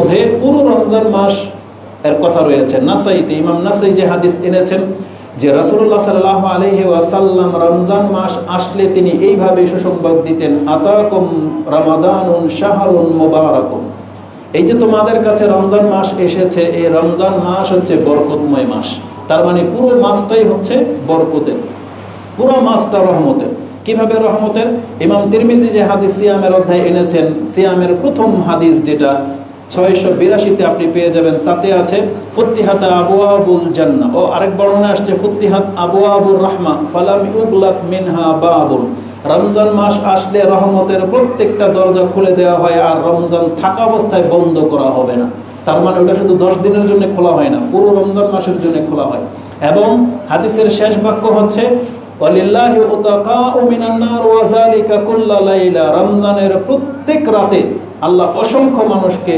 মধ্যে পুরো রমজান মাস এর কথা রয়েছে। নাসাইতে ইমাম নাসাই যে হাদিস এনেছেন যে রাসূলুল্লাহ সাল্লাল্লাহু আলাইহি ওয়াসাল্লাম রমজান মাস আসলে তিনি এইভাবে সুসংবাদ দিতেন, আতাকুম রমাদানুন শাহরুন মুবারাকুন, এই যে তোমাদের কাছে রমজান মাস এসেছে, এই রমজান মাস হচ্ছে বরকতময় মাস। তার মানে পুরো মাসটাই হচ্ছে বরকতের, পুরো মাসটা রহমতের। কিভাবে রহমতের? ইমাম তিরমিজি যে হাদিস সিয়ামের অধ্যায় এনেছেন, সিয়ামের প্রথম হাদিস যেটা 682-তে আপনি পেয়ে যাবেন, তাতে আছে ফুতিহাত আবওয়াবুল জান্নাহ, ও আরেক বর্ণনা আসছে ফুতিহাত আবওয়াবুর রাহমা ফালাম ইউগলাক মিনহা বাবুন, রমজান মাস আসলে রহমতের প্রত্যেকটা দরজা খুলে দেওয়া হয় আর রমজান থাকা অবস্থায় বন্ধ করা হবে না। তার মানে ওটা শুধু 10 দিনের জন্য খোলা হয় না, পুরো রমজান মাসের জন্য খোলা হয়। এবং হাদিসের শেষ বাক্য হচ্ছে ওয়ালিল্লাহি উতাকাউ মিনান নার ওয়া যালিকা কুল্লা লাইলা, রমজানের প্রত্যেক রাতে আল্লাহ অসংখ্য মানুষকে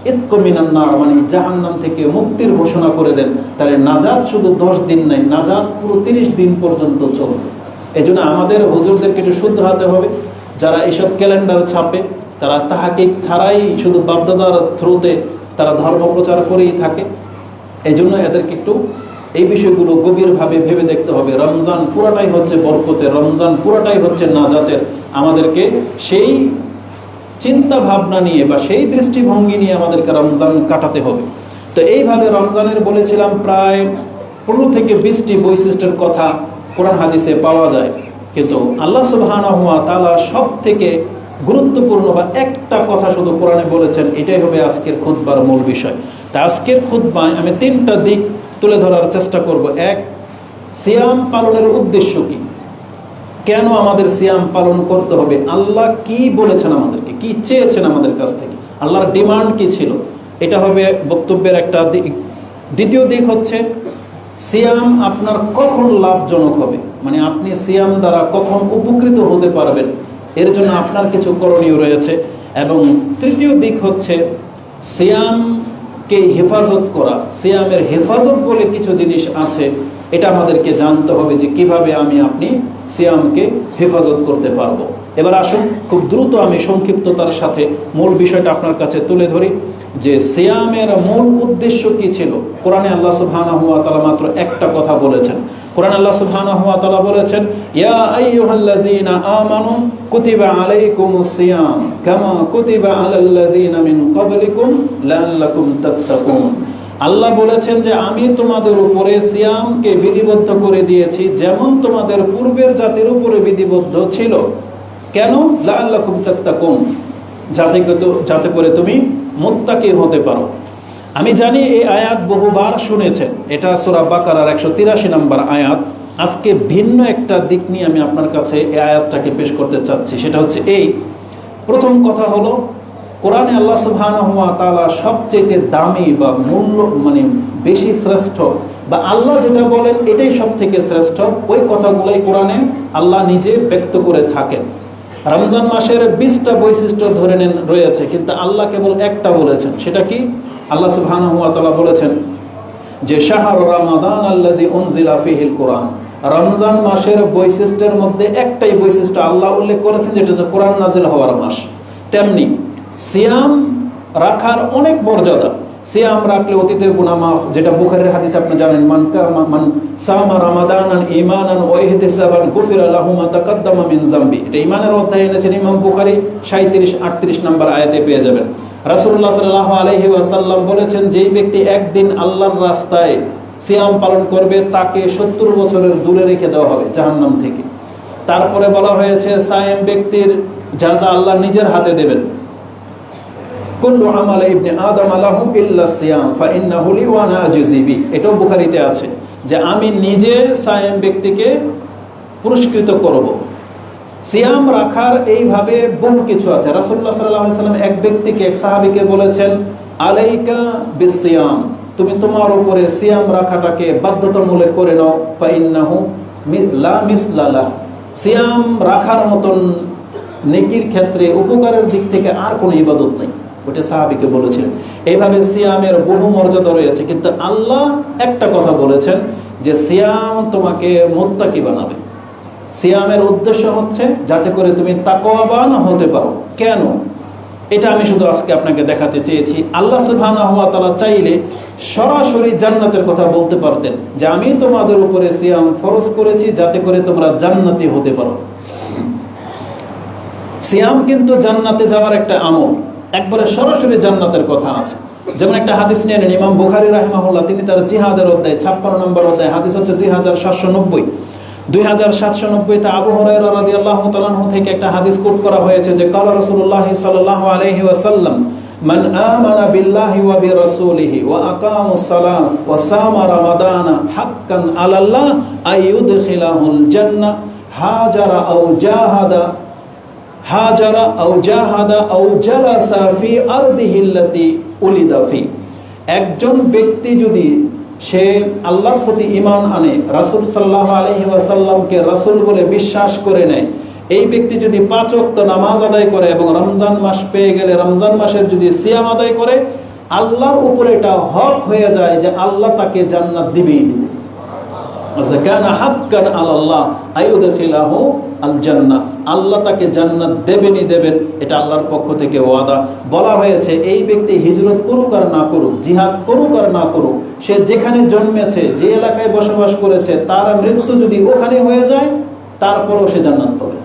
ইতক মিনান নার মানে জাহান্নাম থেকে মুক্তির ঘোষণা করে দেন। তাহলে নাজাত শুধু 10 দিন নাই, নাজাত পুরো 30 দিন পর্যন্ত চলবে। এজন্য আমাদের হুজুরদেরকে একটু শুধরাতে হবে। যারা এইসব ক্যালেন্ডার ছাপে তারা তাহাকিক ছাড়াই শুধু বাপদাদার থ্রুতে তারা ধর্ম প্রচার করেই থাকে। এজন্য এদেরকে একটু এই বিষয়গুলো গভীরভাবে ভেবে দেখতে হবে। রমজান পুরাটাই হচ্ছে বরকতের, রমজান পুরাটাই হচ্ছে নাজাতের। আমাদেরকে সেই চিন্তা ভাবনা নিয়ে বা সেই দৃষ্টিভঙ্গি নিয়ে আমাদেরকে রমজান কাটাতে হবে। তো এইভাবে রমজানের বলেছিলাম প্রায় 15 থেকে 20টি বৈশিষ্ট্যের কথা কোরআন হাদিসে পাওয়া যায়। কিন্তু আল্লাহ সুবহানাহু ওয়া তাআলা সব থেকে গুরুত্বপূর্ণ বা একটা কথা শুধু কোরআনে বলেছেন, এটাই হবে আজকের খুতবার মূল বিষয়। তা আজকের খুতবায় আমি 3টা দিক তুলে ধরার চেষ্টা করব। এক, সিয়াম পালনের উদ্দেশ্য কি, কেন আমাদের সিয়াম পালন করতে হবে, আল্লাহ কি বলেছেন আমাদেরকে, কি চেয়েছেন আমাদের কাছ থেকে, আল্লাহর ডিমান্ড কি ছিল, এটা হবে বক্তব্যের একটা দিক। দ্বিতীয় দিক হচ্ছে সিয়াম আপনার কখন লাভজনক হবে, মানে আপনি সিয়াম দ্বারা কখন উপকৃত হতে পারবেন, এর জন্য আপনার কিছু করণীয় রয়েছে। এবং তৃতীয় দিক হচ্ছে সিয়ামকে হেফাজত করা, সিয়ামের হেফাজত বলে কিছু জিনিস আছে, এটা আমাদেরকে জানতে হবে যে কিভাবে আপনি সিয়ামকে হেফাজত করতে পারবো। এবার আসুন খুব দ্রুত আমি সংক্ষিপ্ততার সাথে মূল বিষয়টা আপনার কাছে তুলে ধরি যে সিয়ামের মূল উদ্দেশ্য কি ছিল। কোরআনে আল্লাহ সুবহানাহু ওয়া তাআলা মাত্র একটা কথা বলেছেন। কোরআন আল্লাহ সুবহানাহু ওয়া তাআলা বলেছেন, ইয়া আইয়ুহাল্লাযীনা আমানু কুতিবা আলাইকুমুস সিয়াম কামা কুতিবা আলাল্লাযীনা মিন ক্বাবলিকুম লাআল্লাকুম তাত্তাকুন। আল্লাহ বলেছেন যে আমি তোমাদের উপরে সিয়ামকে বিধিবদ্ধ করে দিয়েছি যেমন তোমাদের পূর্বের জাতির উপরে বিধিবদ্ধ ছিল। কেন? লাআল্লাকুম তাত্তাকুন, যাতে করে তুমি মুত্তাকি হতে পারো। আমি জানি এই আয়াত বহুবার শুনেছেন, এটা সূরা বাকারার 183 নম্বর আয়াত। আজকে ভিন্ন একটা দিক নিয়ে আমি আপনার কাছে এই আয়াতটাকে পেশ করতে চাচ্ছি। সেটা হচ্ছে এই, প্রথম কথা হলো কোরআনে আল্লাহ সুবহানাহু ওয়া তাআলা সবচেয়ে দামি বা মূল্য মানে বেশি শ্রেষ্ঠ বা আল্লাহ যেটা বলেন এটাই সব থেকে শ্রেষ্ঠ, ওই কথাগুলোই কোরআনে আল্লাহ নিজে ব্যক্ত করে থাকেন। রমজান মাসের 20টা বৈশিষ্ট্য ধরে নেন রয়েছে, কিন্তু আল্লাহ কেবল একটা বলেছেন। সেটা কি? আল্লাহ সুবহানাহু ওয়া তাআলা বলেছেন যে শাহরু রমাদান আল্লাযী উনজিলা ফীহিল কুরআন, রমজান মাসের বৈশিষ্ট্যের মধ্যে একটাই বৈশিষ্ট্য আল্লাহ উল্লেখ করেছেন, যেটা হচ্ছে কোরআন নাজিল হওয়ার মাস। তেমনি সিয়াম রাখার অনেক মর্যাদা। সিয়াম রাখলে অতীতের গুনাহ মাফ, যেটা বুখারীর হাদিস আপনি জানেন, মান সামা রমাদানান ঈমানান ওয়া ইহতিসাবান গুফিরা লাহু মা তাকাদ্দামা মিন যামবি। এটা ঈমানের অধ্যায়ে এনেছেন ইমাম বুখারী, 37-38 নম্বর আয়াতে পেয়ে যাবেন। রাসূলুল্লাহ সাল্লাল্লাহু আলাইহি ওয়াসাল্লাম বলেছেন, যেই ব্যক্তি একদিন আল্লাহর রাস্তায় সিয়াম পালন করবে তাকে 70 বছরের দূরে রেখে দেওয়া হবে জাহান্নাম থেকে। তারপরে বলা হয়েছে সায়েম ব্যক্তির জাযা আল্লাহ নিজের হাতে দেবেন। কুল্লু আমাল ইবনে আদম লাহু ইল্লা সিয়াম ফাইন্নাহু লি ওয়া আনা আজজি বি। এটাও বুখারীতে আছে যে আমি নিজে সায়েম ব্যক্তিকে পুরস্কৃত করব। সিয়াম রাখার এইভাবে বহু কিছু আছে। রাসূলুল্লাহ সাল্লাল্লাহু আলাইহি ওয়াসাল্লাম এক ব্যক্তিকে, এক সাহাবীকে বলেছেন, আলাইকা বিসিয়াম, তুমি তোমার উপরে সিয়াম রাখাটাকে বাধ্যতামূলক করে নাও, ফাইন্নাহু লা মিসলা লাহ, সিয়াম রাখার মতন নেকির ক্ষেত্রে উপকারের দিক থেকে আর কোনো ইবাদত নাই, ওটা সাহাবীকে বলেছিলেন। এইভাবে সিয়ামের বহু মর্যাদা রয়েছে, কিন্তু আল্লাহ একটা কথা বলেছেন যে সিয়াম তোমাকে মুত্তাকি বানাবে। সিয়ামের উদ্দেশ্য হচ্ছে যাতে করে তুমি তাকওয়াবান হতে পারো। কেন? এটা আমি শুধু আজকে আপনাকে দেখাতে চেয়েছি। আল্লাহ সুবহানাহু ওয়া তাআলা চাইলে সরাসরি জান্নাতের কথা বলতে পারতেন যে আমি তোমাদের উপরে সিয়াম ফরজ করেছি যাতে করে তোমরা জান্নাতি হতে পারো। সিয়াম কিন্তু জান্নাতে যাওয়ার একটা আমল, একবারে সরাসরি জান্নাতের কথা আছে। যেমন একটা হাদিস নিয়ে নেন, ইমাম বুখারী রাহিমাহুল্লাহ তিনি তার জিহাদের অধ্যায় 56 নম্বর অধ্যায়, হাদিস হচ্ছে 2790তে আবু হুরায়রা রাদিয়াল্লাহু তাআলা আনহু থেকে একটা হাদিস কোট করা হয়েছে যে ক্বালা রাসূলুল্লাহ সাল্লাল্লাহু আলাইহি ওয়াসাল্লাম মান আমানা বিল্লাহি ওয়া বিরাসূলিহি ওয়া আকামাস সালাহ ওয়া সামা রামাদানা হাক্কান আলাল্লাহ আইয়ুদখিলাহুল জান্নাহ হাজারা আও জাহাদা আও জালাসা ফি আরদিহিল্লাতি উলিদা ফি। একজন ব্যক্তি যদি সে আল্লাহর প্রতি ঈমান আনে, রাসূল সাল্লাল্লাহু আলাইহি ওয়াসাল্লামকে রাসূল বলে বিশ্বাস করে নেয়, এই ব্যক্তি যদি 5 ওয়াক্ত নামাজ আদায় করে এবং রমজান মাস পেয়ে গেলে রমজান মাসের যদি সিয়াম আদায় করে, আল্লাহর উপরে এটা হক হয়ে যায় যে আল্লাহ তাকে জান্নাত দিবেই দিবে। কানা হাক্কান আলাল্লাহ আইয়ুদখিলাহু আল জান্নাহ, আল্লাহ তাকে জান্নাত দেবেনই দেবেন, এটা আল্লাহর পক্ষ থেকে ওয়াদা। বলা হয়েছে এই ব্যক্তি হিজরত করুক আর না করুক, জিহাদ করুক আর না করুক, সে যেখানে জন্মেছে, যে এলাকায় বসবাস করেছে, তার মৃত্যু যদি ওখানে হয়ে যায় তারপরও সে জান্নাত পাবে।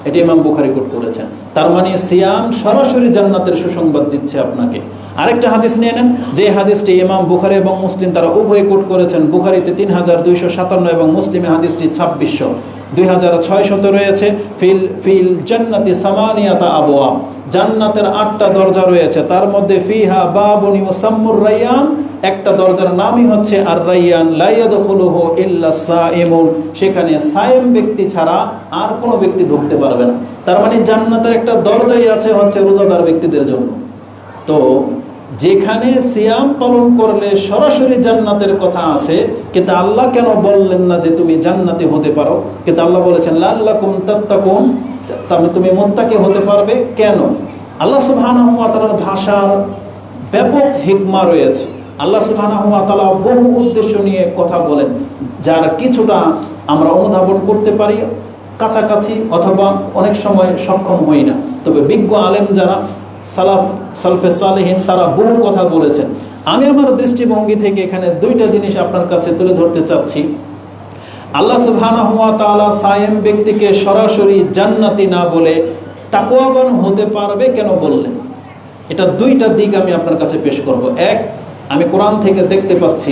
এটি ইমাম বুখারী কোট করেছেন। তার মানে সিয়াম সরাসরি জান্নাতের সুসংবাদ দিচ্ছে আপনাকে। আরেকটা হাদিস নিয়ে নেন, যে হাদিসটি ইমাম বুখারী এবং মুসলিম তারা উভয় কোট করেছেন। বুখারীতে 3257 এবং মুসলিমে হাদিসটি 2600 রয়েছে। ফিল জান্নাতি সামানিয়াতা আবওয়াব, জান্নাতের 8টা দরজা রয়েছে, তার মধ্যে ফিহা বাবুন ইউসাম্মুর রায়্যান, একটা দরজার নামই হচ্ছে আর রায়্যান, লা ইয়াদখুলুহু ইল্লা সাইমুন, সেখানে সায়েম ব্যক্তি ছাড়া আর কোনো ব্যক্তি ঢুকতে পারবে না। তার মানে জান্নাতের একটা দরজাই আছে হচ্ছে রোজাদার ব্যক্তিদের জন্য। তো যেখানে সিয়াম পালন করলে সরাসরি জান্নাতের কথা আছে, কিন্তু আল্লাহ কেন বললেন না যে তুমি জান্নাতি হতে পারো? কিন্তু আল্লাহ বলেছেন লাআল্লাকুম তাত্তাকুন, তবে তুমি মুত্তাকি হতে পারবে। কেন? আল্লাহ সুবহানাহু ওয়া তাআলার ভাষার ব্যাপক হিকমা রয়েছে। আল্লাহ সুবহানাহু ওয়া তাআলা বহু উদ্দেশ্য নিয়ে কথা বলেন, যার কিছুটা আমরা অনুধাবন করতে পারি কাছাকাছি, অথবা অনেক সময় সক্ষম হই না। তবে বিজ্ঞ আলেম যারা সালফে সালেহিন তারা বহু কথা বলেছেন। আমি আমার দৃষ্টিভঙ্গি থেকে এখানে 2টা জিনিস আপনার কাছে তুলে ধরতে চাচ্ছি। আল্লাহ সুবহানাহু ওয়া তাআলা সায়েম ব্যক্তিকে সরাসরি জান্নাতি না বলে তাকওয়াবান হতে পারবে কেন বললেন, এটা 2টা দিক আমি আপনার কাছে পেশ করব। এক, আমি কোরআন থেকে দেখতে পাচ্ছি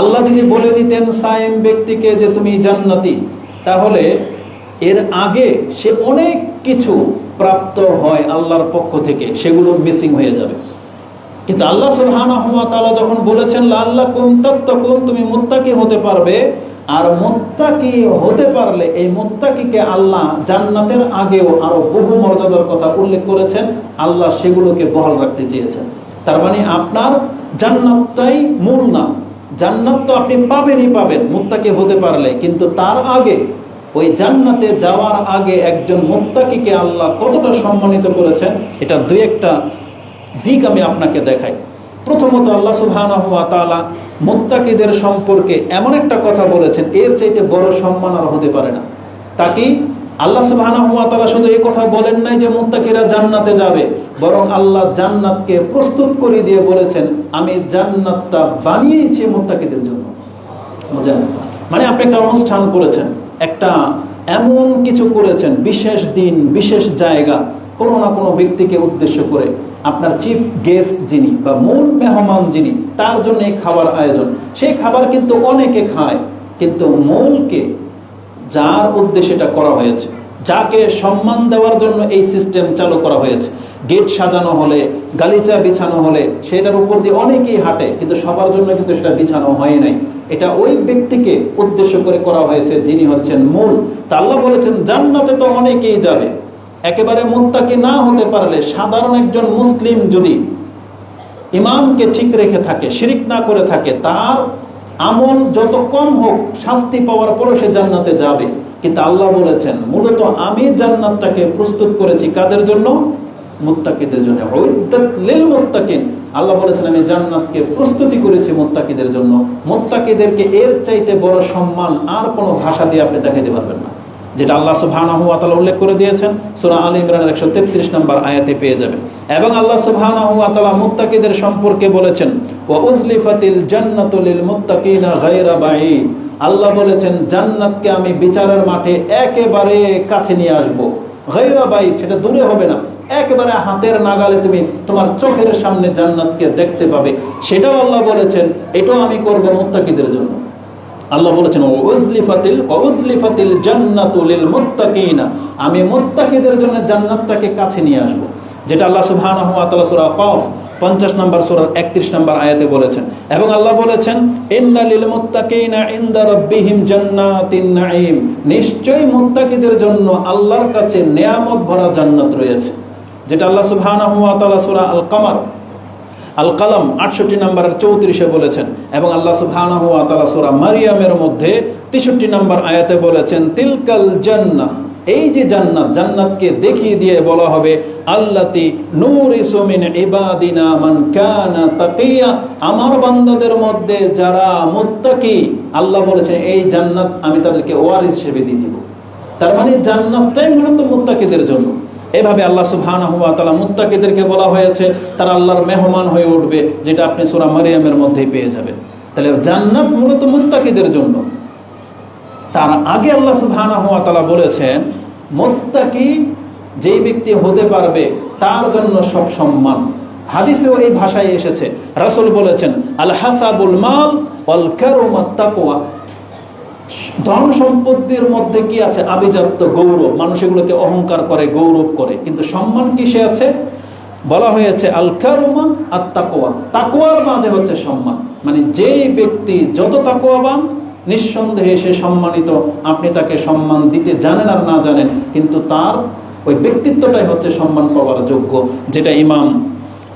আল্লাহ যদি বলে দিতেন সায়েম ব্যক্তিকে যে তুমি জান্নাতি, তাহলে এর আগে সে অনেক কিছু প্রাপ্ত হয় আল্লাহর পক্ষ থেকে, সেগুলো মিসিং হয়ে যাবে। কিন্তু আল্লাহ সুবহানাহু ওয়া তাআলা যখন বলেছেন লাআল্লাকুম তাত্তাকুন, তুমি মুত্তাকি হতে পারবে, আর মুত্তাকি হতে পারলে এই মুত্তাকিকে আল্লাহ জান্নাতের আগেও আরো বহু মর্যাদার কথা উল্লেখ করেছেন, আল্লাহ সেগুলোকে বহাল রাখতে চেয়েছেন। তার মানে আপনার জান্নাতটাই মূল না, জান্নাত তো আপনি পাবেনই পাবেন মুত্তাকি হতে পারলে, কিন্তু তার আগে ওই জান্নাতে যাওয়ার আগে একজন মুত্তাকিকে আল্লাহ কতটা সম্মানিত করেছেন, এটা 2-1টা দিক আমি আপনাকে দেখাই। প্রথমত আল্লাহ সুবহানাহু ওয়া তাআলা মুত্তাকিদের সম্পর্কে এমন একটা কথা বলেছেন, এর চাইতে বড় সম্মান আর হতে পারে না। তাকে আল্লাহ সুবহানাহু ওয়া তাআলা শুধু এই কথা বলেন নাই যে মুত্তাকিরা জান্নাতে যাবে, বরং আল্লাহ জান্নাতকে প্রস্তুত করে দিয়ে বলেছেন আমি জান্নাতটা বানিয়েছি মুত্তাকিদের জন্য। বুঝেন? মানে আপনি একটা অনুষ্ঠান করেছেন, একটা এমন কিছু করেছেন, বিশেষ দিন বিশেষ জায়গা, কোনো না কোনো ব্যক্তিকে উদ্দেশ্য করে আপনার চিফ গেস্ট যিনি বা মূল মেহমান যিনি, তার জন্য এই খাবার আয়োজন। সেই খাবার কিন্তু অনেকে খায়, কিন্তু মূলকে যার উদ্দেশ্যে এটা করা হয়েছে, যাকে সম্মান দেওয়ার জন্য এই সিস্টেম চালু করা হয়েছে, গেট সাজানো হলে, গালিচা বিছানো হলে সেটার উপর দিয়ে অনেকেই হাঁটে, কিন্তু সবার জন্য কিন্তু সেটা বিছানো হয় নাই। এটা ওই ব্যক্তিকে উদ্দেশ্য করে করা হয়েছে যিনি হচ্ছেন মূল। তা আল্লাহ বলেছেন জান্নাতে তো অনেকেই যাবে, একেবারে মুত্তাকি না হতে পারলে সাধারণ একজন মুসলিম যদি ইমানকে ঠিক রেখে থাকে, শিরিক না করে থাকে, তার আমল যত কম হোক, শাস্তি পাওয়ার পরও সে জান্নাতে যাবে। কিন্তু আল্লাহ বলেছেন মূলত আমি জান্নাতটাকে প্রস্তুত করেছি কাদের জন্য? মুত্তাকিদের জন্য। উইদ্দাত লিল মুত্তাকিন, আল্লাহ বলেছেন আমি জান্নাতকে প্রস্তুতি করেছি মুত্তাকিদের জন্য। মুত্তাকিদেরকে এর চাইতে বড় সম্মান আর কোনো ভাষা দিয়ে আপনি দেখাইতে পারবেন না। যেটা আল্লাহ সুবহানাহু ওয়া তাআলা উল্লেখ করে দিয়েছেন সূরা আলে ইমরানের 133 নম্বর আয়াতে পেয়ে যাবেন। এবং আল্লাহ সুবহানাহু ওয়া তাআলা মুত্তাকিদের সম্পর্কে বলেছেন ওয়া উজলিফাতিল জান্নাতু লিল মুত্তাকিনা গায়রা বাঈদ। আল্লাহ বলেছেন জান্নাতকে আমি বিচারের মাঠে একেবারে কাছে নিয়ে আসব, গায়রা বাঈদ, সেটা দূরে হবে না, একেবারে হাতের নাগালে তুমি তোমার চোখের সামনে জান্নাতকে দেখতে পাবে। সেটাও আল্লাহ বলেছেন এটাও আমি করব মুত্তাকিদের জন্য। আল্লাহ বলেছেন উজলিফাতিল জান্নাতু লিল মুত্তাকিনা, আমি মুত্তাকিদের জন্য জান্নাতটাকে কাছে নিয়ে আসব, যেটা আল্লাহ সুবহানাহু ওয়া তাআলা সূরা কফ 50 নম্বর সূরার 31 নম্বর আয়াতে বলেছেন। এবং আল্লাহ বলেছেন ইন্না লিল মুত্তাকিনা ইনদা রাব্বিহিম জান্নাতিন নাঈম, নিশ্চয়ই মুত্তাকিদের জন্য আল্লাহর কাছে নিয়ামত ভরা জান্নাত রয়েছে, যেটা আল্লাহ সুবহানাহু ওয়া তাআলা সূরা আল কালাম 68 নম্বরের 34 বলেছেন। এবং আল্লাহ সুবহানাহু ওয়া তাআলা সূরা মারিয়ামের মধ্যে 63 নম্বর আয়াতে বলেছেন তিলকাল জান্নাহ, এই যে জান্নাত, জান্নাতকে দেখিয়ে দিয়ে বলা হবে আল্লাতি নূরিসু মিন ইবাদিনা মান কানা তাকিয়া, আমার বান্দাদের মধ্যে যারা মুত্তাকি, আল্লাহ বলেছেন এই জান্নাত আমি তাদেরকে ওয়ারিস হিসেবে দিয়ে দিব। তার মানে জান্নাতটাই মূলত মুত্তাকিদের জন্য। এভাবে আল্লাহ সুবহানাহু ওয়া তাআলা মুত্তাকিদেরকে বলা হয়েছে তারা আল্লাহর মেহমান হয়ে উঠবে, যেটা আপনি সূরা মারিয়ামের মধ্যেই পেয়ে যাবেন। তাহলে জান্নাত মূলত মুত্তাকিদের জন্য। তার আগে আল্লাহ সুবহানাহু ওয়া তাআলা বলেছেন মুত্তাকি যেই ব্যক্তি হতে পারবে তার জন্য সব সম্মান। হাদিসেও এই ভাষায় এসেছে, রাসূল বলেছেন আল হাসাবুল মাল ওয়াল কারমাত তাকওয়া, ধন সম্পত্তির মধ্যে কি আছে? আভিজাত্য, গৌরব, মানুষ এগুলোকে অহংকার করে, গৌরব করে, কিন্তু সম্মান কিসে আছে? বলা হয়েছে আল কারমা আর তাকওয়া, তাকওয়ার মাঝে হচ্ছে সম্মান। মানে যেই ব্যক্তি যত তাকওয়াবান নিঃসন্দেহে সে সম্মানিত। আপনি তাকে সম্মান দিতে জানেন আর না জানেন, কিন্তু তার ওই ব্যক্তিত্বটাই হচ্ছে সম্মান পাওয়ার যোগ্য, যেটা ইমাম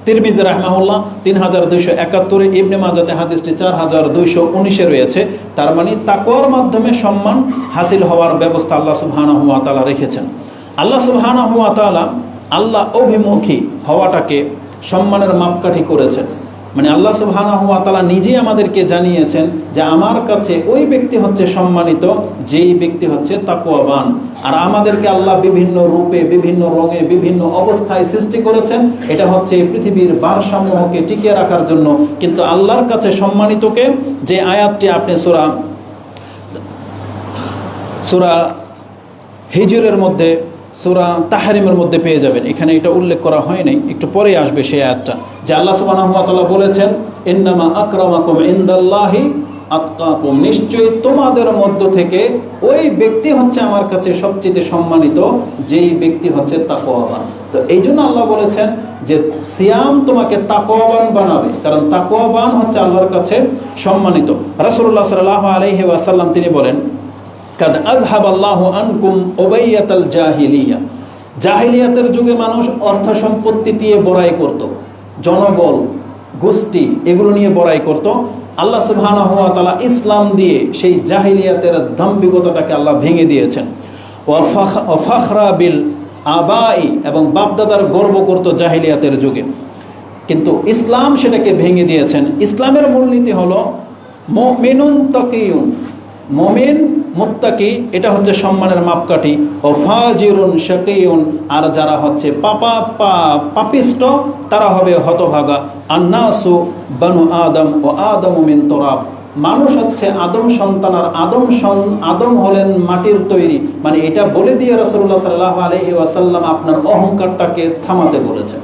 তিরমিজি রাহমাহুল্লাহ 3271, ইবনে মাজাতে হাদিসটি 4219 রয়েছে। তার মানে তাকওয়ার মাধ্যমে সম্মান হাসিল হওয়ার ব্যবস্থা আল্লাহ সুবহানাহু ওয়া তাআলা রেখেছেন। আল্লাহ সুবহানাহু ওয়া তাআলা আল্লাহ অভিমুখী হওয়াটাকে সম্মানের মাপকাঠি করেছেন। মানে আল্লাহ সুবহানাহু ওয়া তাআলা নিজেই আমাদেরকে জানিয়েছেন যে আমার কাছে ওই ব্যক্তি হচ্ছে সম্মানিত যেই ব্যক্তি হচ্ছে তাকওয়াবান। আর আমাদেরকে আল্লাহ বিভিন্ন রূপে, বিভিন্ন রঙে, বিভিন্ন অবস্থায় সৃষ্টি করেছেন, এটা হচ্ছে পৃথিবীর ভারসাম্যকে টিকিয়ে রাখার জন্য। কিন্তু আল্লাহর কাছে সম্মানিতকে, যে আয়াতটি আপনি সূরা হিজরের মধ্যে, সূরা তাহরিমের মধ্যে পেয়ে যাবেন, এখানে এটা উল্লেখ করা হয় নাই, একটু পরে আসবে সেই আয়াতটা, যে আল্লাহ সুবহানাহু ওয়া তাআলা বলেছেন ইন্নামা আকরামাকুম ইনদাল্লাহি আতকাকুম, নিশ্চয়ই তোমাদের মধ্য থেকে ওই ব্যক্তি হচ্ছে আমার কাছে সবচেয়ে সম্মানিত যেই ব্যক্তি হচ্ছে তাকওয়াবান। তো এই জন্য আল্লাহ বলেছেন যে সিয়াম তোমাকে তাকওয়াবান বানাবে, কারণ তাকওয়াবান হচ্ছে আল্লাহর কাছে সম্মানিত। রাসূলুল্লাহ সাল্লাল্লাহু আলাইহি ওয়াসাল্লাম তিনি বলেন কাদ আযহাবাল্লাহু আনকুম উবাইয়াতাল জাহিলিয়া, জাহিলিয়াতের যুগে মানুষ অর্থ সম্পত্তি দিয়ে বড়াই করত, জনবল, গোষ্ঠী, এগুলো নিয়ে বড়াই করত। আল্লাহ সুবহানাহু ওয়া তাআলা ইসলাম দিয়ে সেই জাহিলিয়াতের দাম্ভিকতাটাকে আল্লাহ ভেঙে দিয়েছেন। ওয়া ফাখরা বিল আবাই, এবং বাপদাদার গর্ব করত জাহিলিয়াতের যুগে, কিন্তু ইসলাম সেটাকে ভেঙে দিয়েছেন। ইসলামের মূলনীতি হলো মুমিনুন তাকিয়ুন, মুমিন মুত্তাকি, এটা হচ্ছে সম্মানের মাপকাঠি। ও ফাজিরুন শাকিয়ুন, আর যারা হচ্ছে পাপিষ্ট তারা হবে হতভাগা। আন্নাসু বানু আদম ও আদমু মিন তুরাব, মানুষ হচ্ছে আদম সন্তান, আর আদম হলেন মাটির তৈরি। মানে এটা বলে দিয়ে রাসূলুল্লাহ সাল্লাল্লাহু আলাইহি ওয়াসাল্লাম আপনার অহংকারটাকে থামাতে বলেছেন,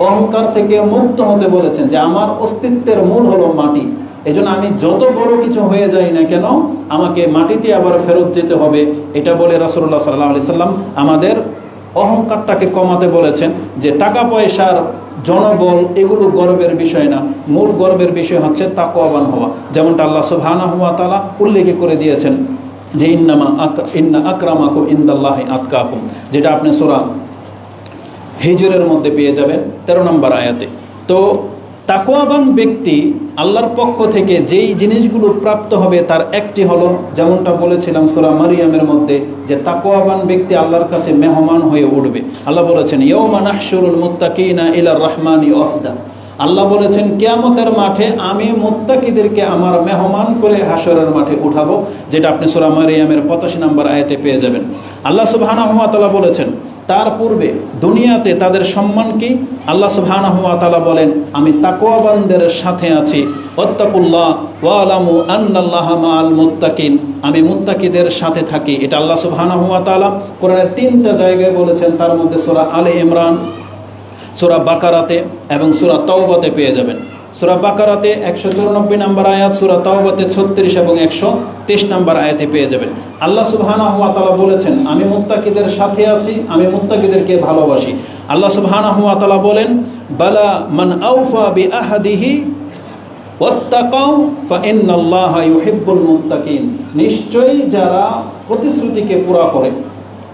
অহংকার থেকে মুক্ত হতে বলেছেন, যে আমার অস্তিত্বের মূল হলো মাটি। এই জন্য আমি যত বড় কিছু হয়ে যাই না কেন আমাকে মাটিতে আবার ফেরত যেতে হবে, এটা বলে রাসূলুল্লাহ সাল্লাল্লাহু আলাইহি সাল্লাম আমাদের অহংকারটাকে কমাতে বলেছেন। যে টাকা পয়সার, জনবল, এগুলো গর্বের বিষয় না, মূল গর্বের বিষয় হচ্ছে তাকওয়াবান হওয়া। যেমনটা আল্লাহ সুবহানাহু ওয়া তাআলা উল্লেখ করে দিয়েছেন যে ইন্না আকরামাকুম ইনদাল্লাহি আতকাকুম, যেটা আপনি সূরা হিজরের মধ্যে পেয়ে যাবেন 13 নম্বর আয়াতে। তো তাকওয়াবান ব্যক্তি আল্লাহর পক্ষ থেকে যেই জিনিসগুলো প্রাপ্ত হবে তার একটি হলো, যেমনটা বলেছিলাম সূরা মারিয়ামের মধ্যে, যে তাকওয়াবান ব্যক্তি আল্লাহর কাছে মেহমান হয়ে উঠবে। আল্লাহ বলেছেন ইয়াউমা নাহশুরুল মুত্তাকিনা ইলার রাহমানি ওয়াফদা, আল্লাহ বলেছেন কিয়ামতের মাঠে আমি মুত্তাকিদেরকে আমার মেহমান করে হাশরের মাঠে উঠাবো, যেটা আপনি সূরা মারইয়ামের 85 নম্বর আয়াতে পেয়ে যাবেন। আল্লাহ সুবহানাহু ওয়া তাআলা বলেছেন তার পূর্বে দুনিয়াতে তাদের সম্মান কি? আল্লাহ সুবহানাহু ওয়া তাআলা বলেন আমি তাকওয়াবানদের সাথে আছি, ওয়াত্তাকুল্লাহ ওয়ালামু আন্নাল্লাহা মাআল মুত্তাকিন, আমি মুত্তাকিদের সাথে থাকি। এটা আল্লাহ সুবহানাহু ওয়া তাআলা কোরআনের 3টা জায়গায় বলেছেন, তার মধ্যে সূরা আলে ইমরান, সূরা বাকারাতে এবং সূরা তাওবাতে পেয়ে যাবেন। সূরা বাকারাতে 194 নম্বর আয়াত, সূরা তাওবাতে 36 এবং 123 নম্বর আয়াতে পেয়ে যাবেন। আল্লাহ সুবহানাহু ওয়া তাআলা বলেছেন আমি মুত্তাকিদের সাথে আছি, আমি মুত্তাকিদেরকে ভালোবাসি। আল্লাহ সুবহানাহু ওয়া তাআলা বলেন বালা মান আওফা বিআহদিহি ওয়াত্তাকাউ ফাইন্নাল্লাহা ইউহিব্বুল মুত্তাকিন, নিশ্চয়ই যারা প্রতিশ্রুতিকে পুরা করে,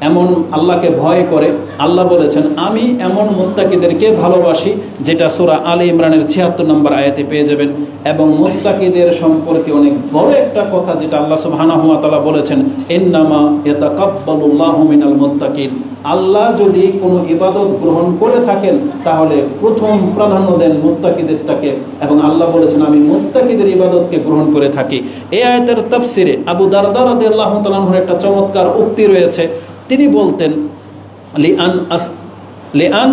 এমন আল্লাহকে ভয় করে, আল্লাহ বলেছেন আমি এমন মুত্তাকিদেরকে ভালোবাসি, যেটা সূরা আলে ইমরানের 76 নম্বর আয়াতে পেয়ে যাবেন। এবং মুত্তাকিদের সম্পর্কে অনেক বড় একটা কথা যেটা আল্লাহ সুবহানাহু ওয়া তাআলা বলেছেন ইন্নামা ইয়াতাকাব্বালুল্লাহু মিনাল মুত্তাকিন, আল্লাহ যদি কোনো ইবাদত গ্রহণ করে থাকেন তাহলে প্রথম প্রাধান্য দেন মুত্তাকিদেরটাকে, এবং আল্লাহ বলেছেন আমি মুত্তাকিদের ইবাদতকে গ্রহণ করে থাকি। এই আয়াতের তাফসিরে আবু দারদা রাদিয়াল্লাহু তাআলা আনহুর একটা চমৎকার উক্তি রয়েছে। তিনি বলতেন লিআন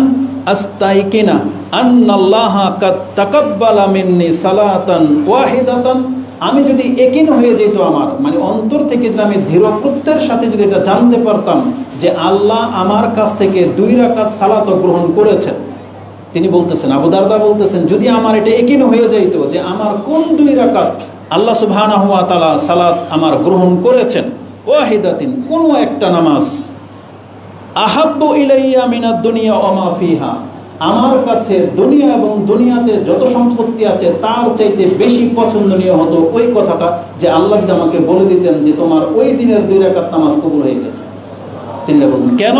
আস্তাইকিনা আন্নাল্লাহা কাদ তাকাব্বালা মিন্নি সালাতান ওয়াহিদাতান, আমি যদি একিন হয়ে যেত আমার মানে অন্তর থেকে যদি আমি দৃঢ় প্রত্যয়ের সাথে যদি এটা জানতে পারতাম যে আল্লাহ আমার কাছ থেকে 2 রাকাত সালাত গ্রহণ করেছেন, তিনি বলতেছেন আবু দারদা বলতেছেন যদি আমার এটা একিন হয়ে যাইত যে আমার কোন 2 রাকাত আল্লাহ সুবহানাহু ওয়া তাআলা সালাত আমার গ্রহণ করেছেন, ওয়াহিদাতিন কোনো একটা নামাজ, আহাব্বু ইলাইয়া মিনাদ দুনিয়া ওয়া মা ফিহা, আমার কাছে দুনিয়া এবং দুনিয়াতে যত সম্পত্তি আছে তার চাইতে বেশি পছন্দনীয় হতো ওই কথাটা যে আল্লাহ যদি আমাকে বলে দিতেন যে তোমার ওই দিনের 2 রাকাত নামাজ কবুল হয়ে গেছে। তিনি বললেন কেন?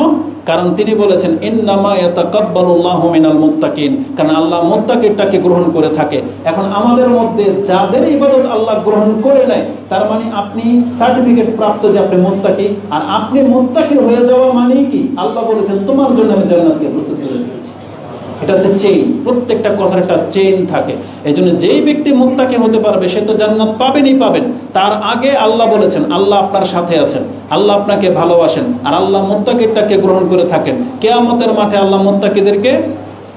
কারণ তিনি বলেছেন ইন্নামা ইয়াতাকাব্বালুল্লাহু মিনাল মুত্তাকিন, কারণ আল্লাহ মুত্তাকিটাকে গ্রহণ করে থাকে। এখন আমাদের মধ্যে যাদের ইবাদত আল্লাহ গ্রহণ করে নেয়, তার মানে আপনি সার্টিফিকেট প্রাপ্ত যে আপনি মুত্তাকি, আর আপনি মুত্তাকি হয়ে যাওয়া মানে কি আল্লাহ বলেছেন তোমার জন্য আমি জান্নাতকে প্রস্তুত করে দিয়েছি। এটা হচ্ছে চেইন, প্রত্যেকটা কথার একটা চেইন থাকে। এই জন্য যেই ব্যক্তি মুত্তাকি হতে পারবে সে তো জান্নাত পাবেনই পাবেন। তার আগে আল্লাহ বলেছেন আল্লাহ আপনার সাথে আছেন, আল্লাহ আপনাকে ভালোবাসেন, আর আল্লাহ মুত্তাকিটাকে গ্রহণ করে থাকেন। কিয়ামতের মাঠে আল্লাহ মুত্তাকিদেরকে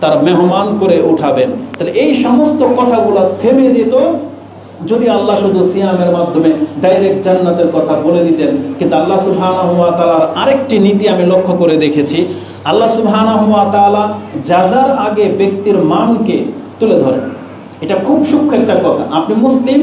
তার মেহমান করে উঠাবেন। তাহলে এই সমস্ত কথাগুলো থেমে যেত যদি আল্লাহ শুধু সিয়ামের মাধ্যমে ডাইরেক্ট জান্নাতের কথা বলে দিতেন। কিন্তু আল্লাহ সুবহানাহু ওয়া তাআলার আরেকটি নীতি আমি লক্ষ্য করে দেখেছি, আল্লাহ সুবহানাহু ওয়া তাআলা জাযার আগে ব্যক্তির মানকে তুলে ধরেন। এটা খুব সূক্ষ্ম একটা কথা। আপনি মুসলিম,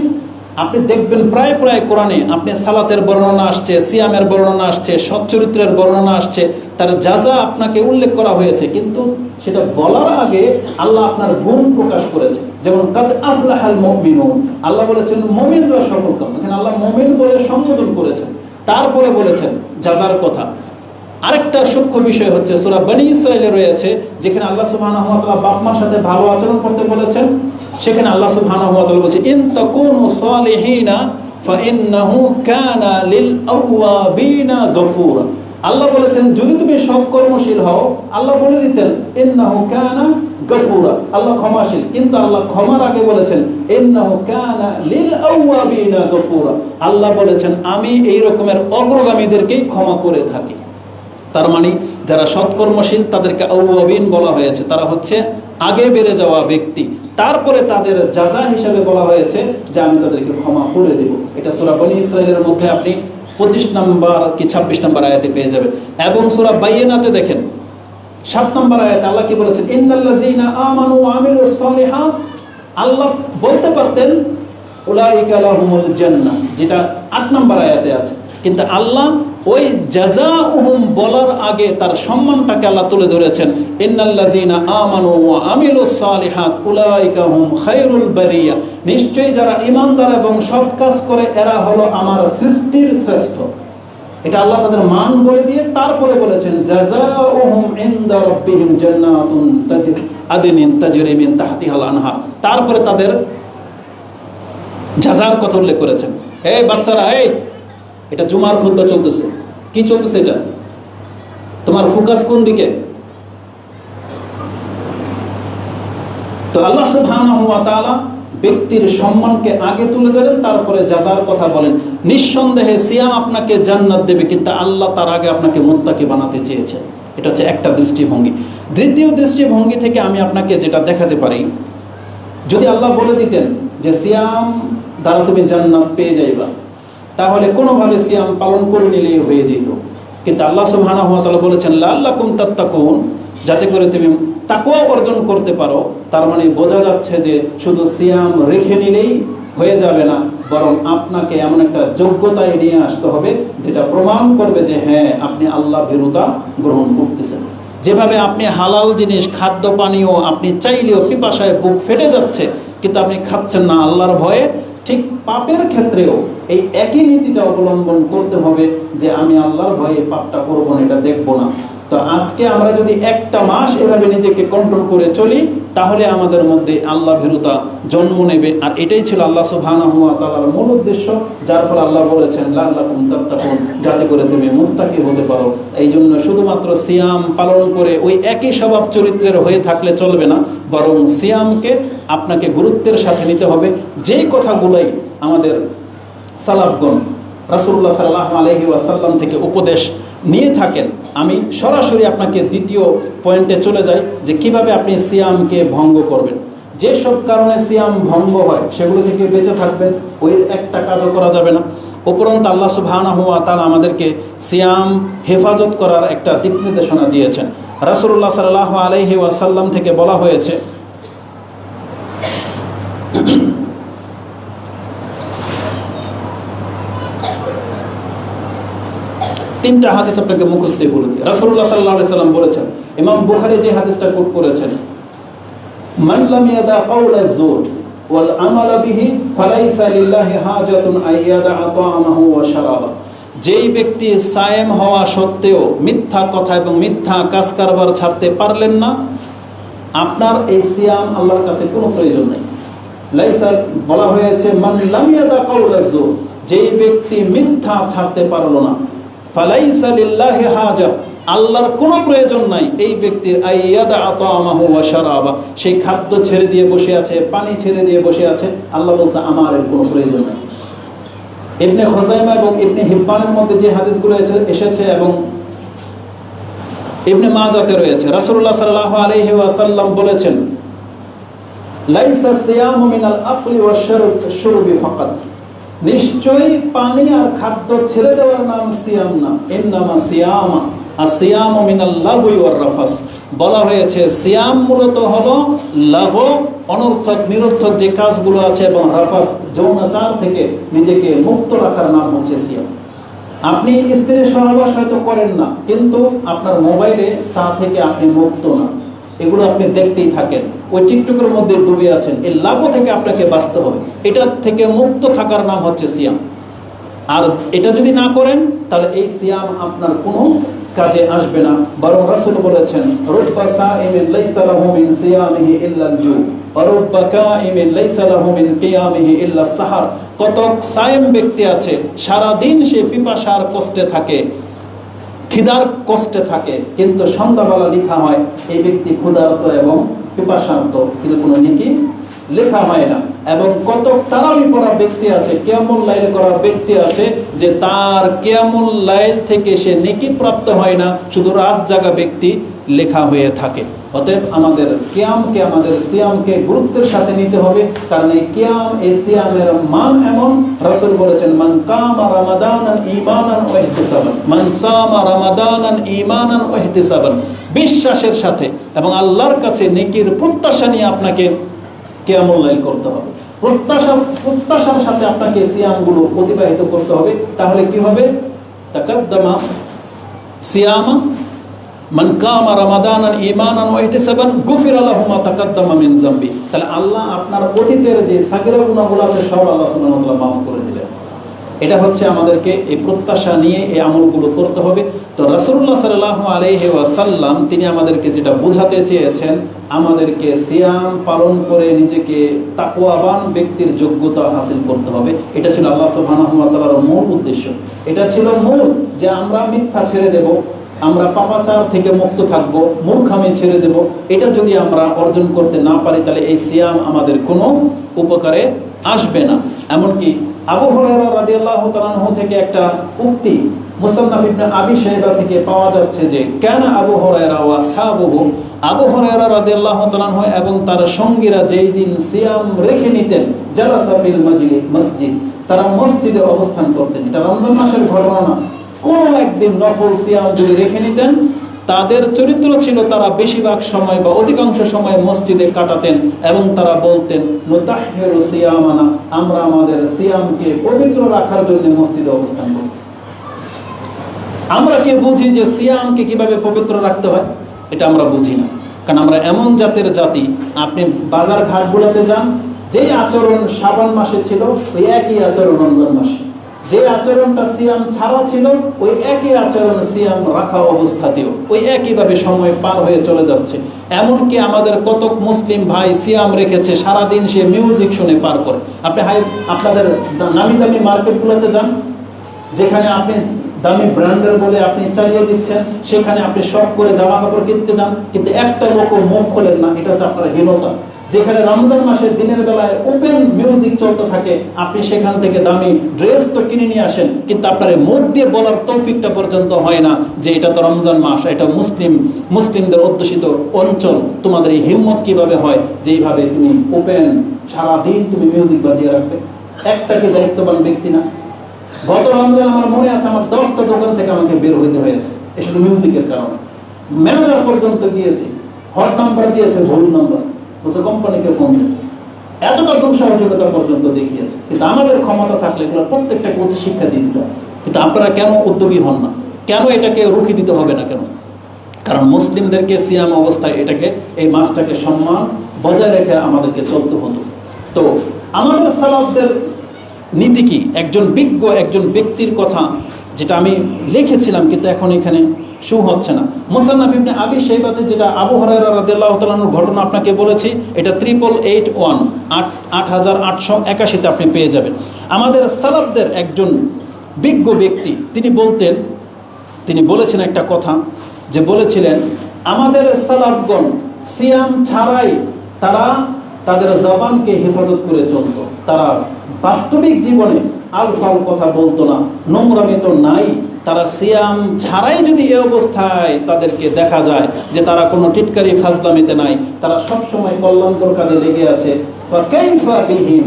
আপনি দেখবেন প্রায় প্রায় কোরআনে আপনি সালাতের বর্ণনা আসছে, সিয়ামের বর্ণনা আসছে, সচ্চরিত্রের বর্ণনা আসছে, তার জাযা আপনাকে উল্লেখ করা হয়েছে, কিন্তু সেটা বলার আগে আল্লাহ আপনার গুণ প্রকাশ করেছে। যেমন কাদ আফলাহাল মুমিনুন, আল্লাহ বলেছেন মুমিনরা সফলকাম, এখানে আল্লাহ মুমিন বলে সম্বোধন করেছেন, তারপরে বলেছেন জাযার কথা। আরেকটা সূক্ষ্ম বিষয় হচ্ছে সূরা বনী ইসরাঈলে রয়েছে, যেখানে আল্লাহ সুবহানাহু ওয়া তাআলা বাপ মার সাথে ভালো আচরণ করতে বলেছেন। সেখানে আল্লাহ সুবহানাহু ওয়া তাআলা বলেছে ইন তাকুনু সালিহিনা ফাইন্নাহু কানা লিল আওয়াবিনা গফুরা, আল্লাহ বলেছেন যদি তুমি সৎকর্মশীল হও, আল্লাহ বলে দিতেন ইন্নাহু কানা গফুরা, আল্লাহ ক্ষমাশীল, কিন্তু আল্লাহ ক্ষমার আগে বলেছেন ইন্নাহু কানা লিল আওয়াবিনা গফুরা, আল্লাহ বলেছেন আমি এই রকমের অগ্রগামীদেরকেই ক্ষমা করে থাকি। তার মানে যারা সৎকর্মশীল তাদেরকে আওয়াবিন বলা হয়েছে, তারা হচ্ছে আগে বেড়ে যাওয়া ব্যক্তি। তারপরে তাদের জাযা হিসাবে বলা হয়েছে যে আমি তাদেরকে ক্ষমা করে দেব। এটা সূরা বনী ইসরাঈলের মধ্যে আপনি 25 নম্বর কি 26 নম্বর আয়াতে পেয়ে যাবেন। এবং সূরা বাইয়িনাতে দেখেন 7 নম্বর আয়াতে আল্লাহ কি বলেছেন ইন্নাল্লাযীনা আমানু ওয়া আমিলুস সালিহাত, আল্লাহ বলতে পারতেন উলাইকা লাহুমুল জান্নাহ, যেটা 8 নম্বর আয়াতে আছে, কিন্তু আল্লাহ ওই জাযাউহুম বলার আগে তার সম্মানটাকে আল্লাহ তুলে ধরেছেন ইন্নাল্লাযীনা আমানু ওয়া আমিলুস সালিহাত উলাইকা হুম খায়রুল বারিয়া, নিশ্চয়ই যারা ঈমানদার এবং সৎ কাজ করে এরা হলো আমার সৃষ্টির শ্রেষ্ঠ। এটা আল্লাহ তাদের মান বলে দিয়ে তারপরে বলেছেন জাযাউহুম ইনদা রাব্বিহিম জান্নাতুন তাজরি মিন তাহতিহাল আনহার, তারপরে তাদের জাযার কথা উল্লেখ করেছেন। এই বাচ্চারা, এই এটা জুমার খুতবা চলতেছে, কি চলতেছে এটা? তোমার ফোকাস কোন দিকে? তো আল্লাহ সুবহানাহু ওয়া তাআলা ব্যক্তির সম্মানকে আগে তুলে ধরেন, তারপরে জাযার কথা বলেন। নিঃসন্দেহে সিয়াম আপনাকে জান্নাত দেবে, কিন্তু আল্লাহ তার আগে আপনাকে মুত্তাকি বানাতে চেয়েছেন। এটা হচ্ছে একটা দৃষ্টিভঙ্গি। দ্বিতীয় দৃষ্টিভঙ্গি থেকে আমি আপনাকে যেটা দেখাতে পারি, যদি আল্লাহ বলে দিতেন যে সিয়াম দ্বারা তুমি জান্নাত পেয়ে যাইবা, তাহলে কোনোভাবে সিয়াম পালন করে নিলেই হয়ে যেত। কিন্তু আল্লাহ সুবহানাহু ওয়া তাআলা বলেছেন লাআল্লাকুম তাত্তাকুন, যাতে করে তুমি তাকওয়া অর্জন করতে পারো। তার মানে বোঝা যাচ্ছে যে শুধু সিয়াম রেখে নিলেই হয়ে যাবে না, বরং আপনাকে এমন একটা যোগ্যতায় নিয়ে আসতে হবে যেটা প্রমাণ করবে যে হ্যাঁ আপনি আল্লাহ ভীরুতা গ্রহণ করতেছেন। যেভাবে আপনি হালাল জিনিস, খাদ্য পানীয় আপনি চাইলেও পিপাসায় বুক ফেটে যাচ্ছে কিন্তু আপনি খাচ্ছেন না আল্লাহর ভয়ে, ঠিক পাপের ক্ষেত্রেও এই একই নীতিটা অবলম্বন করতে হবে যে আমি আল্লাহর ভয়ে পাপটা করবো না, এটা দেখবো না। তো আজকে আমরা যদি একটা মাস এভাবে নিজেকে কন্ট্রোল করে চলি, তাহলে আমাদের মধ্যে আল্লাহ ভীরুতা জন্ম নেবে। আর এটাই ছিল আল্লাহ সুবহানাহু ওয়া তাআলার মূল উদ্দেশ্য, যার ফলে আল্লাহ বলেছেন লাআল্লাকুম তাত্তাকুন, যাতে করে তুমি মুত্তাকি হতে পারো। এই জন্য শুধুমাত্র সিয়াম পালন করে ওই একই স্বভাব চরিত্রের হয়ে থাকলে চলবে না, বরং সিয়ামকে আপনাকে গুরুত্বের সাথে নিতে হবে। যেই কথাগুলোই আমাদের সালাফগণ রাসূলুল্লাহ সাল্লাল্লাহু আলাইহি ওয়াসাল্লাম থেকে উপদেশ নিয়ে থাকেন, আমি সরাসরি আপনাকে দ্বিতীয় পয়েন্টে চলে যাই যে কিভাবে আপনি সিয়ামকে ভঙ্গ করবেন। যেসব কারণে সিয়াম ভঙ্গ হয় সেগুলো থেকে বেঁচে থাকবেন, ওই একটা কাজও করা যাবে না। উপরন্ত আল্লাহ সুবহানাহু ওয়া তাআলা আমাদেরকে সিয়াম হেফাজত করার একটা দিক নির্দেশনা দিয়েছেন। রাসূলুল্লাহ সাল্লাল্লাহু আলাইহি ওয়াসাল্লাম থেকে বলা হয়েছে, তিনটা হাদিস আপনাকে মুখস্থ বলে দিই। রাসূলুল্লাহ সাল্লাল্লাহু আলাইহি সাল্লাম বলেছেন, ইমাম বুখারী যে হাদিসটা কোট করেছেন, মান লাম ইয়াদা কাওলা যুর ওয়াল আমালা বিহি ফালাইসা লিল্লাহি হাজাতুন আইয়াদা তা'আমাহু ওয়া শারাবা। যেই ব্যক্তি সায়েম হওয়া সত্ত্বেও মিথ্যা কথা এবং মিথ্যা কাজ কারবার ছাড়তে পারলেন না, আপনার এই সিয়াম আল্লাহর কাছে কোনো প্রয়োজন নেই। লাইসা বলা হয়েছে মান লাম ইয়াদা কাওলা যুর, যেই ব্যক্তি মিথ্যা ছাড়তে পারলো না, ফালাইসা লিল্লাহি হাজা, আল্লাহর কোনো প্রয়োজন নাই এই ব্যক্তির আইয়াদা তা'আমাহু ওয়া শারাবা, সেই খাদ্য ছেড়ে দিয়ে বসে আছে, পানি ছেড়ে দিয়ে বসে আছে, আল্লাহ বলছে আমার এর কোনো প্রয়োজন নাই। ইবনে খুযাইমা এবং ইবনে হিব্বানের মধ্যে যে হাদিসগুলো এসেছে এবং ইবনে মাজাতে রয়েছে, রাসূলুল্লাহ সাল্লাল্লাহু আলাইহি ওয়াসাল্লাম বলেছেন, লাইসা সিয়ামু মিনাল আকলি ওয়াশ শুরবি ফাকাত, নিশ্চয়ই পানি আর খাদ্য ছেড়ে দেওয়ার নাম সিয়াম না, ইন্নামা সিয়ামা আসিয়ামু মিনাল লাগwi ওয়ার রাফাস। বলা হয়েছে সিয়াম মূলত হলো লাগো, অনর্থক নিরর্থক যে কাজগুলো আছে, এবং রাফাস যৌনাচার থেকে নিজেকে মুক্ত রাখার নাম হচ্ছে সিয়াম। আপনি স্ত্রীর সহবাস হয়তো করেন না, কিন্তু আপনার মোবাইলে তা থেকে আপনি মুক্ত না, এগুলো আপনি দেখতেই থাকেন, ওই টিকটকের মধ্যে ডুবে আছেন। এই লাগো থেকে আপনাকে বাঁচতে হবে, এটার থেকে মুক্ত থাকার নাম হচ্ছে সিয়াম। আর এটা যদি না করেন তাহলে এই সিয়াম আপনার কোনো কাজে আসবে না। বরং রাসূল বলেছেন, রুব্বা সাইমিন লাইসা লাহু মিন সিয়ামিহি ইল্লাল জু ওয়া রুব্বা কাইমিন লাইসা লাহু মিন কিয়ামিহি ইল্লাস সাহার। কত সায়েম ব্যক্তি আছে সারা দিন সে পিপাসার কষ্টে থাকে, খিদার কষ্টে থাকে, কিন্তু সন্ধ্যাবেলা লেখা হয় এই ব্যক্তি ক্ষুধার্ত এবং পিপাসার্ত, কিন্তু কোনো নেকি লেখা হয় না। এবং কত তারাবি পড়া ব্যক্তি আছে, কিয়ামুল লাইল করা ব্যক্তি আছে, যে তার কিয়ামুল লাইল থেকে সে নেকি প্রাপ্ত হয় না, শুধু রাত জাগা ব্যক্তি লেখা হয়ে থাকে। অতএব আমাদের কিয়ামকে, আমাদের সিয়ামকে গুরুত্বের সাথে নিতে হবে, কারণ এই কিয়াম, এই সিয়ামের মান এমন। রাসূল বলেছেন, মান কামা রামাদানান ঈমানান ওয়া ইহতিসাবান, মান সামা রামাদানান ঈমানান ওয়া ইহতিসাবান, বিশ্বাসের সাথে এবং আল্লাহর কাছে নেকির প্রত্যাশা নিয়ে আপনাকে কিয়ামুল লাইল করতে হবে। প্রত্যাশার সাথে আপনাকে সিয়ামগুলো অতিবাহিত করতে হবে। তাহলে কি হবে? তাকাদ্দামা সিয়ামা মান কামা রামাদানান ঈমানান ওয়া ইহতিসাবান গুফিরা লাহু মা তাকাদ্দামা মিন যামবি। তাহলে আল্লাহ আপনার অতীতের যে সাগীরা গুনাহগুলো আছে সব আল্লাহ সুবহানাহু ওয়া তাআলা মাফ করে দিবেন। এটা হচ্ছে আমাদেরকে এই প্রত্যাশা নিয়ে এই আমলগুলো করতে হবে। তো রাসূলুল্লাহ সাল্লাল্লাহু আলাইহি ওয়াসাল্লাম তিনি আমাদেরকে যেটা বোঝাতে চেয়েছেন, আমাদেরকে সিয়াম পালন করে নিজেকে তাকওয়াবান ব্যক্তির যোগ্যতা হাসিল করতে হবে। এটা ছিল আল্লাহ সুবহানাহু ওয়া তাআলার মূল উদ্দেশ্য। এটা ছিল মূল যে আমরা মিথ্যা ছেড়ে দেব, আমরা পাপাচার থেকে মুক্ত থাকব, মূর্খামি ছেড়ে দেব, এটা যদি আমরা অর্জন করতে না পারি তাহলে এই সিয়াম আমাদের কোনো উপকারে আসবে না। এমনকি আবু হুরায়রা রাদিয়াল্লাহু তাআলা আনহু থেকে একটা উক্তি মুসান্নাফ ইবনে আবি শাইবা থেকে পাওয়া যাচ্ছে যে কেন আবু হুরায়রা ওয়া আসহাবুহু, আবু হুরায়রা রাদিয়াল্লাহু তাআলা আনহু এবং তার সঙ্গীরা যেই দিন সিয়াম রেখে নিতেন, জালাসা ফিল মসজিদ, তারা মসজিদে অবস্থান করতেন। এটা রমজান মাসের ঘটনা না, কোন একদিন নফল সিয়াম যদি রেখে নিতেন, তাদের চরিত্র ছিল তারা বেশিরভাগ সময় বা অধিকাংশ সময় মসজিদে কাটাতেন এবং তারা বলতেন নুতাহহিরু সিয়ামানা, আমরা আমাদের সিয়ামকে পবিত্র রাখার জন্য মসজিদে অবস্থান করতেছি। আমরা কি বুঝি যে সিয়ামকে কিভাবে পবিত্র রাখতে হয়? এটা আমরা বুঝি না, কারণ আমরা এমন জাতের জাতি, আপনি বাজার ঘাটগুলোতে যান, যে আচরণ শাবান মাসে ছিল ওই একই আচরণ রমজান মাসে, যে আচরণটা সিয়াম ছাড়া ছিল ওই একই আচরণ সিয়াম রাখা অবস্থাতেও ওই একইভাবে সময় পার হয়ে চলে যাচ্ছে। এমনকি আমাদের কতক মুসলিম ভাই সিয়াম রেখেছে, সারাদিন সে মিউজিক শুনে পার করে। আপনি আপনাদের নামি দামি মার্কেটগুলোতে যান, যেখানে আপনি দামি ব্র্যান্ডের বলে আপনি চালিয়ে দিচ্ছেন, সেখানে আপনি শখ করে জামা কাপড় কিনতে যান, কিন্তু একটা লোক মুখ খোলেন না, এটা হচ্ছে আপনার হীনতা। যেখানে রমজান মাসের দিনের বেলায় ওপেন মিউজিক চলতে থাকে, আপনি সেখান থেকে দামি ড্রেস তো কিনে নিয়ে আসেন, কিন্তু আপনার মুখ দিয়ে বলার তৌফিকটা পর্যন্ত হয় না যে এটা তো রমজান মাস, এটা মুসলিমদের অধ্যুষিত অঞ্চল, তোমাদের এই হিম্মত কিভাবে হয় যে এইভাবে তুমি ওপেন সারাদিন তুমি মিউজিক বাজিয়ে রাখবে? একটা কি দায়িত্ববান ব্যক্তি না? গত রমজান আমার মনে আছে, আমার 10টা দোকান থেকে আমাকে বের হইতে হয়েছে, এ শুধু মিউজিকের কারণে। ম্যানেজার পর্যন্ত গিয়েছি, হট নাম্বার দিয়েছে ভুল নাম্বার, বলছে কোম্পানিকে ফোন দিতে, এতটা দুঃসাহসিকতা পর্যন্ত দেখিয়েছে। কিন্তু আমাদের ক্ষমতা থাকলে এগুলো প্রত্যেকটা উচ্চ শিক্ষা দিয়ে দিতে হবে। কিন্তু আপনারা কেন উদ্যোগী হন না? কেন এটাকে রুখে দিতে হবে না কেন? কারণ মুসলিমদেরকে সিয়াম অবস্থায় এটাকে, এই মাসটাকে সম্মান বজায় রেখে আমাদেরকে চলতে হতো। তো আমাদের সালাফদের নীতি কি? একজন বিজ্ঞ একজন ব্যক্তির কথা যেটা আমি লিখেছিলাম, কিন্তু এখন এখানে শো হচ্ছে না। মুসান্নাফ ইবনে আবি শাইবাতে যেটা আবু হুরায়রা রাদিয়াল্লাহু তাআলা আনহুর ঘটনা আপনাকে বলেছি, এটা 8881 8881 আপনি পেয়ে যাবেন। আমাদের সালাফদের একজন বিজ্ঞ ব্যক্তি তিনি বলেছেন একটা কথা, যে বলেছিলেন আমাদের সালাফগণ সিয়াম ছাড়াই তারা তাদের জবানকে হেফাজত করে চলত। তারা বাস্তবিক জীবনে আলফাল কথা বলতো না, নোংরামি তো নাই। তারা সিয়াম ছাড়াই যদি এই অবস্থায় তাদেরকে দেখা যায় যে তারা কোনো টিটকারি ফাজলামিতে নাই, তারা সবসময় কল্যাণকর কাজে লেগে আছে, ফাকাইফা বিহিম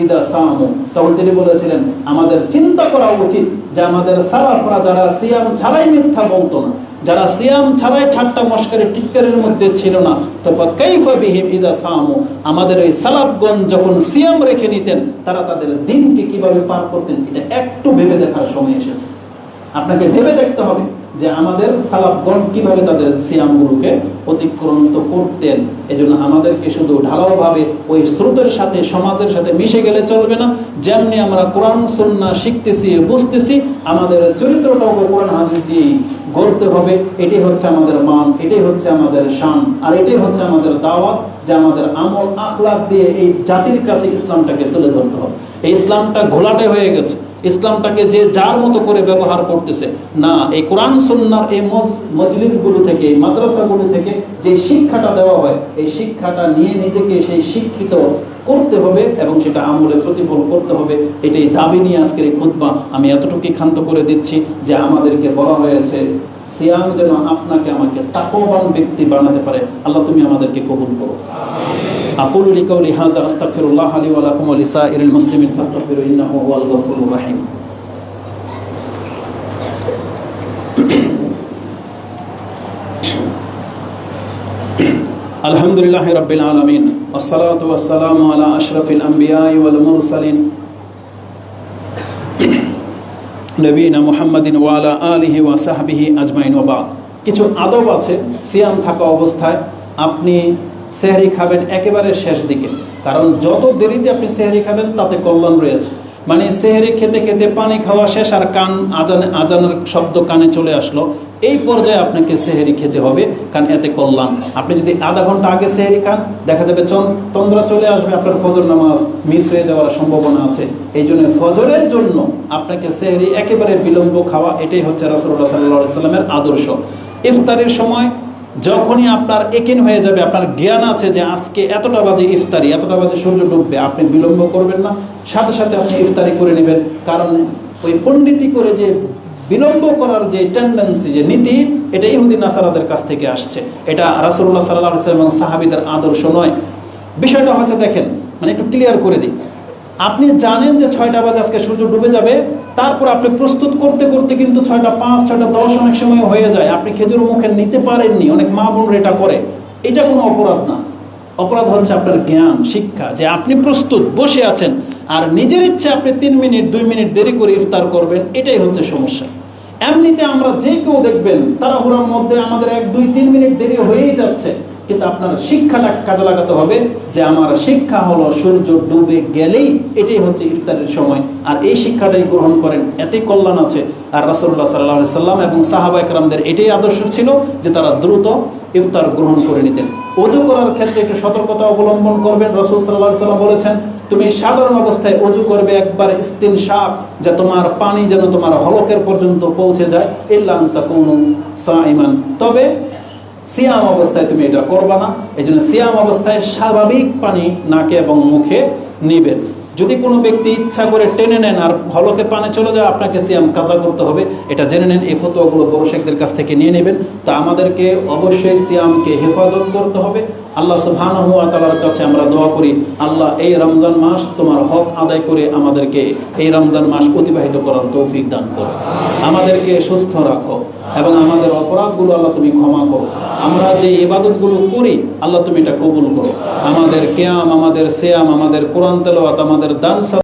ইদা সামু, তখন তিনি বলেছিলেন আমাদের চিন্তা করা উচিত যে আমাদের সালাফরা যারা সিয়াম ছাড়াই মিথ্যা বলতো না, যারা সিয়াম ছাড়াই ঠাট্টা মশকারি টিটকারির মধ্যে ছিল না, তো ফাকাইফা বিহিম ইদা সামু, আমাদের এই সালাফগণ যখন সিয়াম রেখে নিতেন তারা তাদের দিনকে কিভাবে পার করতেন, এটা একটু ভেবে দেখার সময় এসেছে। আপনাকে ভেবে দেখতে হবে যে আমাদের সালাফগণ কিভাবে তাদের সিয়ামগুলোকে অতিক্রান্ত করতেন। এজন্য আমাদেরকে শুধু ঢালাওভাবে ওই স্রোতের সাথে সমাজের সাথে মিশে গেলে চলবে না। যেমনি আমরা কোরআন সুন্নাহ শিখতেছি বুঝতেছি, আমাদের চরিত্রটাও কোরআন হাদিস দিয়ে গড়তে হবে। এটাই হচ্ছে আমাদের মান, এটাই হচ্ছে আমাদের শান, আর এটাই হচ্ছে আমাদের দাওয়াত, যে আমাদের আমল আখলাক দিয়ে এই জাতির কাছে ইসলামটাকে তুলে ধরতে হবে। এই ইসলামটা ঘোলাটে হয়ে গেছে, ইসলামটাকে যে যার মতো করে ব্যবহার করতেছে না। এই কোরআন সুন্নাহর এই মজলিসগুলো থেকে, এই মাদ্রাসাগুলো থেকে যে শিক্ষাটা দেওয়া হয়, এই শিক্ষাটা নিয়ে নিজেকে সেই শিক্ষিত করতে হবে এবং সেটা আমলে প্রতিফল করতে হবে। এটাই দাবি নিয়ে আজকের এই খুতবা আমি এতটুকুই ক্ষান্ত করে দিচ্ছি যে আমাদেরকে বলা হয়েছে সিয়াম যেন আপনাকে আমাকে তাকওয়াবান ব্যক্তি বানাতে পারে। আল্লাহ তুমি আমাদেরকে কবুল করো। أقول لقولي هذا أستغفر الله لي ولكم ولسائر المسلمين فاستغفروا إنه هو الغفور الرحيم. الحمد لله رب العالمين والصلاة والسلام على أشرف الأنبياء والمرسلين নবীনা মুহাম্মাদিন ওয়া আলা আলিহি ওয়া সাহবিহি আজমাইন ওয়া বাদ। কিছু আদব আছে সিয়াম থাকা অবস্থায়। আপনি সেহরি খাবেন একেবারে শেষ দিকে, কারণ যত দেরিতে আপনি সেহরি খাবেন তাতে কল্যাণ রয়েছে। মানে সেহরি খেতে খেতে পানি খাওয়া শেষ আর আজানের শব্দ কানে চলে আসলো, এই পর্যায়ে আপনাকে সেহরি খেতে হবে, কারণ এতে কল্যাণ। আপনি যদি আধা ঘন্টা আগে সেহরি খান, দেখা যাবে তন্দ্রা চলে আসবে, আপনার ফজর নামাজ মিস হয়ে যাওয়ার সম্ভাবনা আছে। এই জন্য ফজরের জন্য আপনাকে সেহরি একেবারে বিলম্ব খাওয়া, এটাই হচ্ছে রাসূলুল্লাহ সাল্লাল্লাহু আলাইহি সাল্লামের আদর্শ। ইফতারের সময় যখনই আপনার একিন হয়ে যাবে, আপনার জ্ঞান আছে যে আজকে এতটা বাজে ইফতারি, এতটা বাজে সূর্য ডুববে, আপনি বিলম্ব করবেন না, সাথে সাথে আপনি ইফতারি করে নেবেন। কারণ ওই পণ্ডিতি করে যে বিলম্ব করার যে টেন্ডেন্সি, যে নীতি, এটা ইহুদি নাসারাদের কাছ থেকে আসছে। এটা রাসূলুল্লাহ সাল্লাল্লাহু আলাইহি ওয়াসাল্লাম এবং সাহাবীদের আদর্শ নয়। বিষয়টা হচ্ছে, দেখেন, মানে একটু ক্লিয়ার করে দিই, আপনি জানেন যে 6টা বাজে আজকে সূর্য ডুবে যাবে, তারপর আপনি প্রস্তুত করতে করতে কিন্তু 6টা 5, 6টা 10 অনেক সময় হয়ে যায়, আপনি খেজুর মুখে নিতে পারেননি। অনেক মা বোনরা এটা করে, এটা কোনো অপরাধ না। অপরাধ হচ্ছে আপনার জ্ঞান, শিক্ষা, যে আপনি প্রস্তুত বসে আছেন আর নিজের ইচ্ছে আপনি 3 মিনিট 2 মিনিট দেরি করে ইফতার করবেন, এটাই হচ্ছে সমস্যা। এমনিতে আমরা যে কেউ দেখবেন তাড়াহুড়োর মধ্যে আমাদের 1, 2, 3 মিনিট দেরি হয়েই যাচ্ছে, কিন্তু আপনার শিক্ষাটা কাজে লাগাতে হবে যে আমার শিক্ষা হলো সূর্য ডুবে গেলেই এটাই হচ্ছে ইফতারের সময়, আর এই শিক্ষাটাই গ্রহণ করেন, এতেই কল্যাণ আছে। আর রাসূলুল্লাহ সাল্লাল্লাহু আলাইহি সাল্লাম এবং সাহাবায়ে কেরামদের এটাই আদর্শ ছিল যে তারা দ্রুত ইফতার গ্রহণ করে নিতেন। ওযু করার ক্ষেত্রে একটু সতর্কতা অবলম্বন করবেন। রাসূল সাল্লাল্লাহু আলাইহি সাল্লাম বলেছেন, তুমি সাধারণ অবস্থায় ওযু করবে, একবার ইস্তিনশাক, যে তোমার পানি যেন তোমার হলকের পর্যন্ত পৌঁছে যায়, ইল্লা আন তাকুনু সাইমান, তবে সিয়াম অবস্থায় তুমি এটা করবা না। এই জন্য সিয়াম অবস্থায় স্বাভাবিক পানি নাকে এবং মুখে নিবেন। যদি কোনো ব্যক্তি ইচ্ছা করে টেনে নেন আর হলকে পানি চলে যায়, আপনাকে সিয়াম কাজা করতে হবে, এটা জেনে নেন। এই ফতোয়াগুলো বড় শেখদের কাছ থেকে নিয়ে নেবেন। তো আমাদেরকে অবশ্যই সিয়ামকে হেফাজত করতে হবে। আল্লাহ সুবহানাহু ওয়া তাআলার কাছে আমরা দোয়া করি, আল্লাহ এই রমজান মাস তোমার হক আদায় করে আমাদেরকে এই রমজান মাস অতিবাহিত করার তৌফিক দান করো, আমাদেরকে সুস্থ রাখো এবং আমাদের অপরাধগুলো আল্লাহ তুমি ক্ষমা করো। আমরা যে ইবাদতগুলো করি আল্লাহ তুমি এটা কবুল করো। আমাদের কিয়াম, আমাদের সিয়াম, আমাদের কোরআন তেলাওয়াত, আমাদের দান